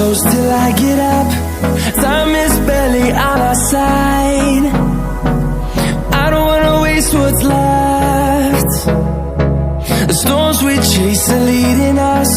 close till I get up. Time is barely on our side. I don't wanna waste what's left. The storms we chase are leading us